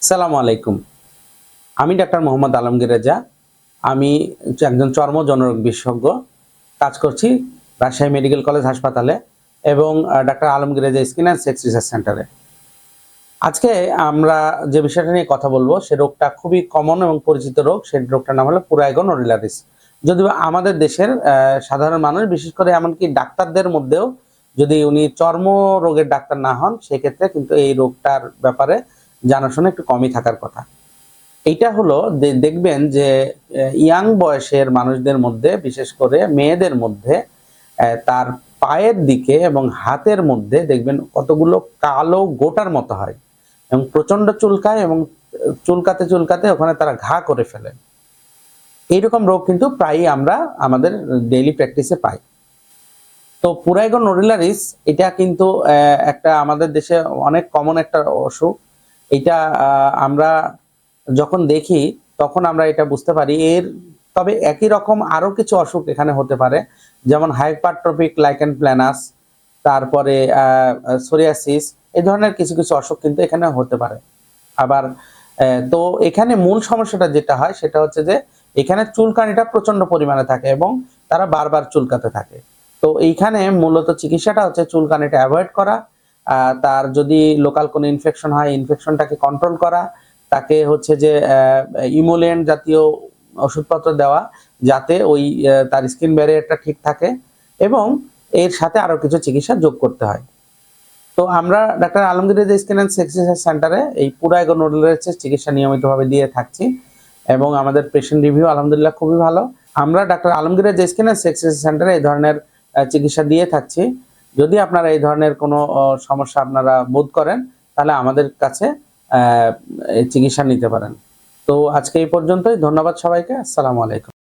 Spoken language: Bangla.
সালামু আলাইকুম। আমি ডাক্তার মোহাম্মদ আলমগীর রেজা। আমি একজন চর্ম জনরোগ বিশেষজ্ঞ। কাজ করছি রাজশাহী মেডিকেল কলেজ হাসপাতালে এবং doctor Alamgir Reza skin and sex research সেন্টারে। আজকে আমরা যে বিষয়টা নিয়ে কথা বলবো সে রোগটা খুবই কমন এবং পরিচিত রোগ। সেই রোগটার নাম হলো পুরাইগো নোডুলারিস। যদিও আমাদের দেশের সাধারণ মানুষ, বিশেষ করে এমনকি ডাক্তারদের মধ্যেও যদি উনি চর্ম রোগের ডাক্তার না হন, সেক্ষেত্রে কিন্তু এই রোগটার ব্যাপারে জানাশোনা একটু কমই থাকার কথা। এইটা হলো দেখবেন যে ইয়াং বয়সের মানুষদের মধ্যে, বিশেষ করে মেয়েদের মধ্যে তার পায়ের দিকে এবং হাতের মধ্যে দেখবেন কতগুলো কালো গোটার মতো হয় এবং প্রচন্ড চুলকায় এবং চুলকাতে চুলকাতে ওখানে তারা ঘা করে ফেলে। এইরকম রোগ কিন্তু প্রায়ই আমরা আমাদের ডেইলি প্র্যাকটিসে পাই। তো পুরাইগো নোডুলারিস এটা কিন্তু একটা আমাদের দেশে অনেক কমন একটা অসুখ। এটা আমরা যখন দেখি তখন আমরা এটা বুঝতে পারি। তবে একই রকম আরো কিছু অসুখ এখানে হতে পারে, যেমন হাইপারট্রফিক লাইকেন প্ল্যানাস, তারপরে সোরিয়াসিস, এই ধরনের কিছু কিছু অসুখ কিন্তু এখানে হতে পারে। আবার তো এখানে মূল সমস্যাটা যেটা হয় সেটা হচ্ছে যে এখানে চুলকানিটা প্রচন্ড পরিমাণে থাকে এবং তারা বারবার চুলকাতে থাকে। তো এইখানে মূলত চিকিৎসাটা হচ্ছে চুলকানিটা অ্যাভয়েড করা, তার যদি লোকাল কোনো ইনফেকশন হয় ইনফেকশনটাকে কন্ট্রোল করা, তাকে হচ্ছে যে ইমোলেন্ট জাতীয় ওষুধপত্র দেওয়া যাতে ওই তার স্কিন ব্যারিয়ারটা ঠিক থাকে, এবং এর সাথে আরো কিছু চিকিৎসা যোগ করতে হয়। তো আমরা doctor Alamgir Reza skin and sex research সেন্টারে এই পুরাইগো নোডুলারিসের চিকিৎসা নিয়মিতভাবে দিয়ে থাকছি এবং আমাদের পেশেন্ট রিভিউ আলহামদুলিল্লাহ খুবই ভালো। আমরা doctor Alamgir Reza skin and sex research সেন্টারে এই ধরনের চিকিৎসা দিয়ে থাকছি। যদি আপনারা এই ধরনের কোনো সমস্যা আপনারা বোধ করেন তাহলে আমাদের কাছে চিকিৎসা নিতে পারেন। তো আজকে এই পর্যন্তই। ধন্যবাদ সবাইকে। আসসালামু আলাইকুম।